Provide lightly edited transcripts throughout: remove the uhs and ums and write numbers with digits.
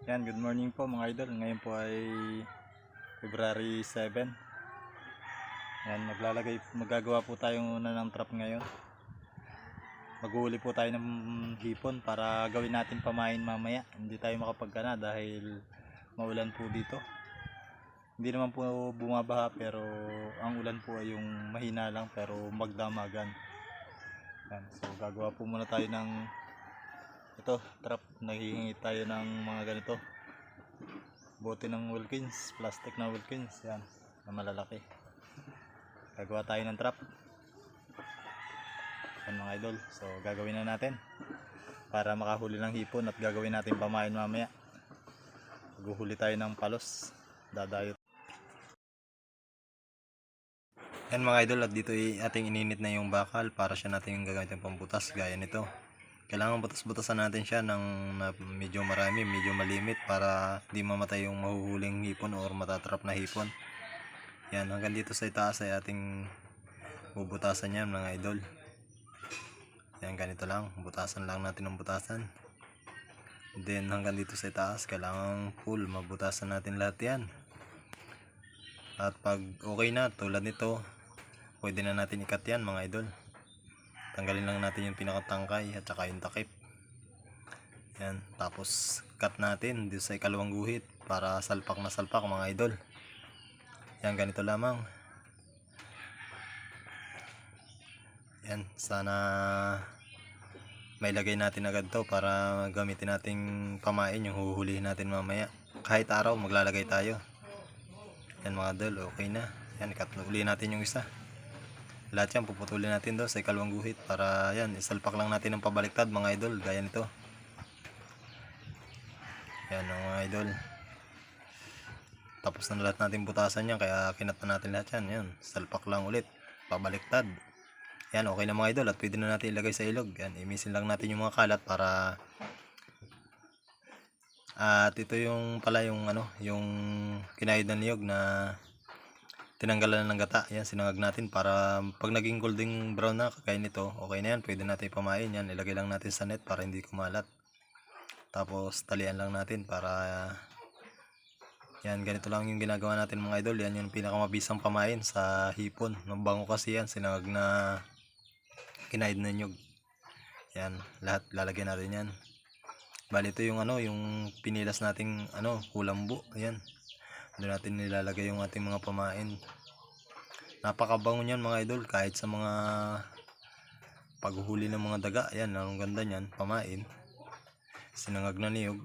Yan, good morning po mga idol. Ngayon po ay February 7. Yan, magagawa po tayo una ng trap ngayon. Maghuhuli po tayo ng hipon para gawin natin pamain mamaya. Hindi tayo makapagkana dahil maulan po dito. Hindi naman po bumabaha pero ang ulan po ay yung mahina lang pero magdamagan. Yan, so gagawa po muna tayo ng ito, trap. Naghihingi tayo ng mga ganito. Bote ng Wilkins, plastic na Wilkins, yan, na malalaki. Gagawa tayo ng trap. Yan mga idol, so gagawin na natin para makahuli ng hipon at gagawin natin pamain mamaya. Maghuhuli tayo ng palos, dadayot. Yan mga idol, at dito ating ininit na yung bakal para siya natin yung gagamitin pambutas gaya nito. Kailangan butas-butasan natin siya ng medyo marami, medyo malimit para di mamatay yung mahuhuling hipon or matatrap na hipon. Yan, hanggang dito sa itaas ay ating bubutasan yan mga idol. Yan, ganito lang, butasan lang natin ng butasan. Then hanggang dito sa itaas, kailangan full, mabutasan natin lahat yan. At pag okay na, tulad nito, pwede na natin ikat yan mga idol. Tanggalin lang natin yung pinakatangkay at saka yung takip. Yan, tapos cut natin dito sa ikalawang guhit para salpak na salpak mga idol. Yan, ganito lamang. Yan, sana may lagay natin agad to para gamitin nating pamain yung huhulihin natin mamaya. Kahit araw maglalagay tayo. Yan mga idol, okay na. Yan, cut uli natin yung isa. Lahat yan puputulin natin doon sa ikalawang guhit para yan, isalpak lang natin ng pabaliktad mga idol, gaya nito. Yan mga idol. Tapos na lahat natin butasan yan, kaya kinat na natin lahat yan. Yan, salpak lang ulit, pabaliktad. Yan, okay na mga idol, at pwede na natin ilagay sa ilog. Yan, imisin lang natin yung mga kalat para at ito yung pala yung ano, yung kinayod na niyog na tinanggalan ng gata. Yan, sinangag natin para pag naging golden brown na kagaya nito, okay na yan, pwede natin pamain yan. Ilagay lang natin sa net para hindi kumalat. Tapos talian lang natin para yan, ganito lang yung ginagawa natin mga idol. Yan yung pinakamabisang pamain sa hipon. Mabango kasi yan, sinangag na kinayod na nyug. Yan, lahat lalagyan natin yan. Bali ito yung ano, yung pinilas nating ano, kulambo. Ayan, doon natin nilalagay yung ating mga pamain. Napakabango niyan mga idol, kahit sa mga paghuhuli ng mga daga. Ayan, ang ganda niyan, pamain. Sinangag na niyog.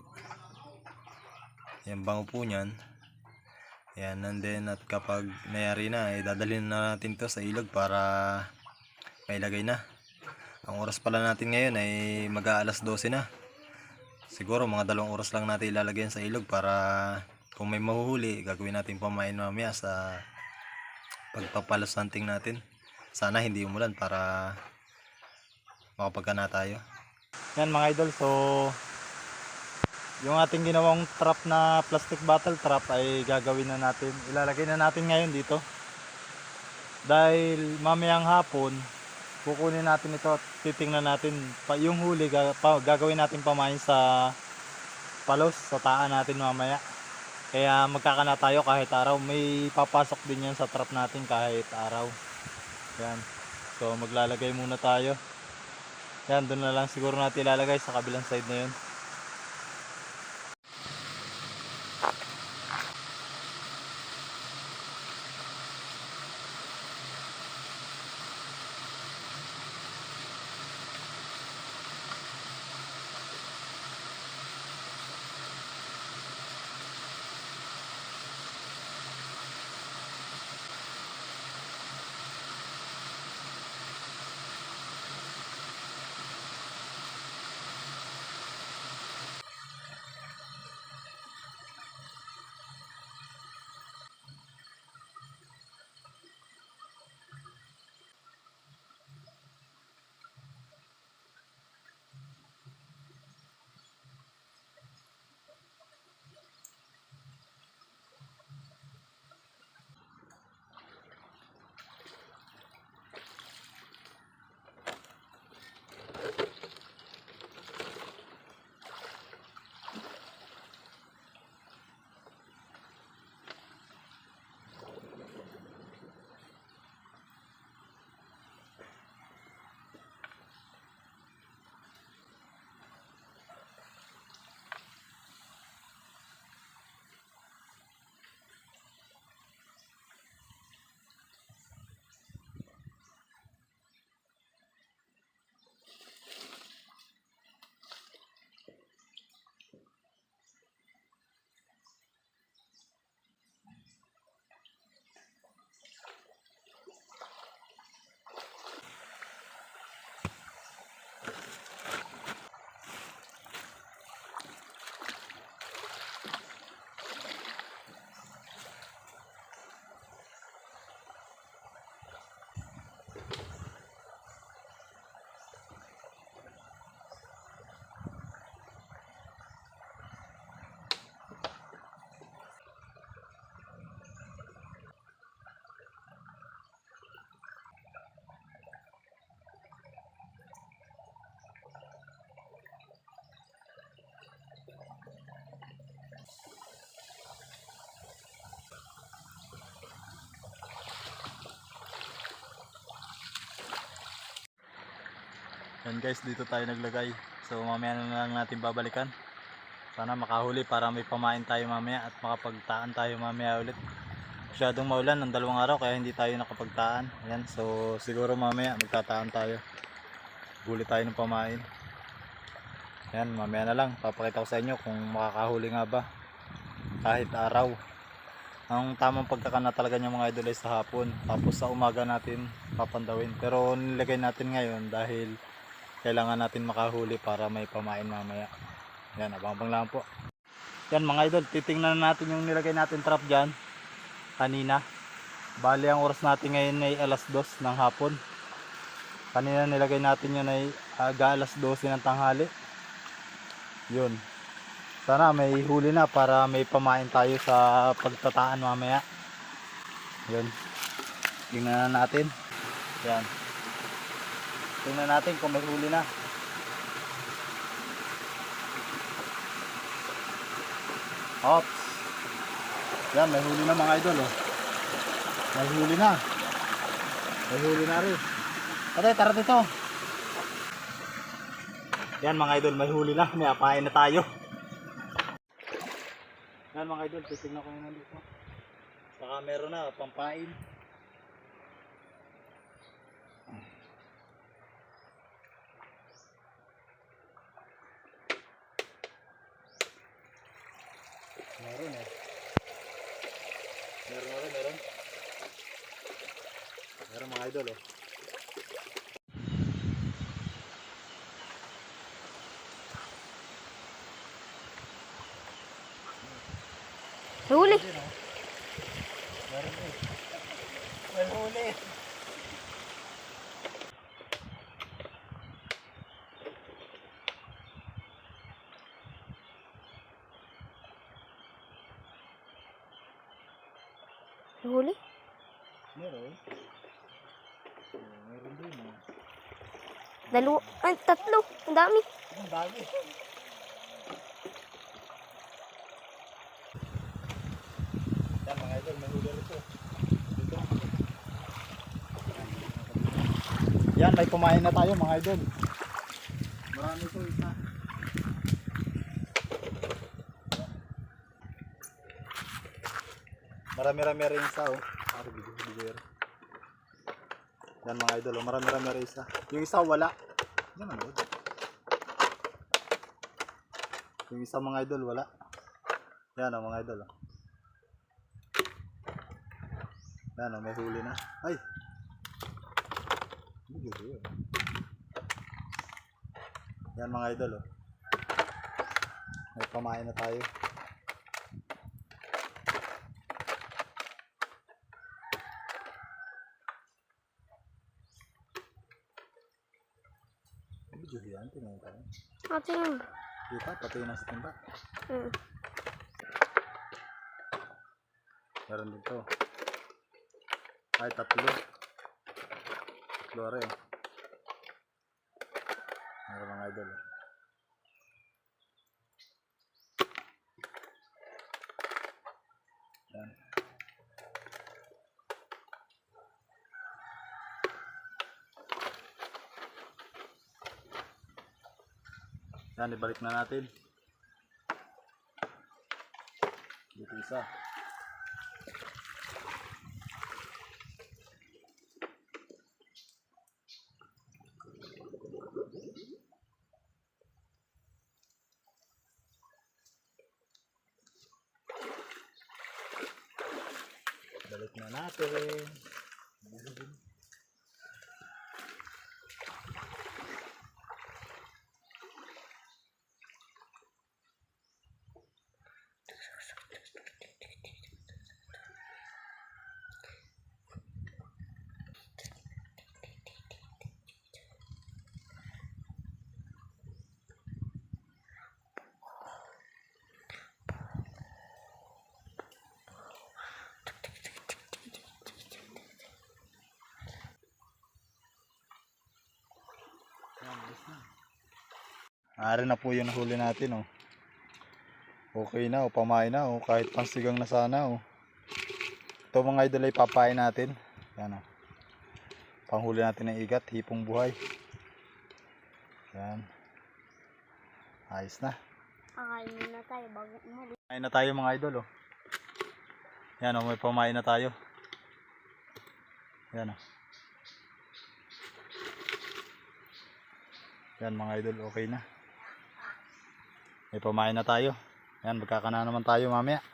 Ayan, bango po niyan. Ayan, and then at kapag nayari na, dadalhin na natin to sa ilog para mailagay na. Ang oras pala natin ngayon ay mag-aalas 12 na. Siguro mga 2 oras lang natin ilalagay sa ilog para kung may mahuhuli, gagawin natin pamain mamaya sa pagpapalos hunting natin. Sana hindi umulan para makapagkana tayo. Yan mga idol, so yung ating ginawang trap na plastic bottle trap ay gagawin na natin. Ilalagay na natin ngayon dito. Dahil mamayang hapon, kukunin natin ito at titingnan natin yung huli, gagawin natin pamain sa palos, sa taan natin mamaya. Kaya magkakana tayo kahit araw. May papasok din yan sa trap natin kahit araw. Yan. So maglalagay muna tayo. Yan, doon na lang siguro natin ilalagay sa kabilang side na yun. Yan guys, dito tayo naglagay. So mamaya na lang natin babalikan. Sana makahuli para may pamain tayo mamaya at makapagtaan tayo mamaya ulit. Masyadong maulan ng 2 araw kaya hindi tayo nakapagtaan. Ayan, so siguro mamaya magtataan tayo. Huli tayo ng pamain. Ayan, mamaya na lang. Papakita ko sa inyo kung makakahuli nga ba kahit araw. Ang tamang pagkakana talaga niya mga idol ay sa hapon. Tapos sa umaga natin papandawin. Pero nilagay natin ngayon dahil kailangan natin makahuli para may pamain mamaya. Yan, abang-abang lang po. Yan mga idol, titingnan natin yung nilagay natin trap dyan kanina. Bali ang oras natin ngayon ay alas 2 ng hapon. Kanina nilagay natin yun ay alas 12 ng tanghali. Yun. Sana may huli na para may pamain tayo sa pagtataan mamaya. Yun. Tingnan natin. Yan. Tingnan natin kung may huli na. Ops. Yan, may huli na mga idol. Oh. May huli na. May huli na rin. Ate, tara dito. Yan mga idol, may huli na. May apain na tayo. Yan mga idol, titignan ko na dito. Saka meron na, pampain. Meron eh. Meron. Meron mga idol oh. Huli. Meron eh. May huli. Huli. Meron. Meron din eh. Dalawa. Ay, tatlo. Ang dami. Ang dami. Yan mga idol, may huli rito. Dito. Yan, may kumain na tayo mga idol. Marami ito isa. Marami-rami rin isa oh. Yan mga idol, oh. Marami-rami rin isa. Yung isa wala. Yan ano. Yung isa mga idol wala. Yan oh, mga idol oh. Yan oh, may huli na. Ay. Yan mga idol oh. May pamain na tayo. Medyo yan, tingnan tayo. Atin. Kita, pati na sa timba. Meron dito. Ay, tatlo. Tatlo rin. Meron mga idol. Yan. Yan, ibalik na natin. Dito isa. Balik na natin. Ari na po yung nahuli natin oh. Okay na oh, pamain na oh, kahit pansigang na sana oh. Ito mga idol ay papain natin. Yan oh. Panghuli natin ng igat, hipong buhay. Yan. Ayos na. Kakain muna tayo bago umalis. Kumain na tayo mga idol oh. Yan oh, may pamain na tayo. Yan oh. Yan mga idol, okay na. May pamain na tayo. Yan, magkakana naman tayo mamaya.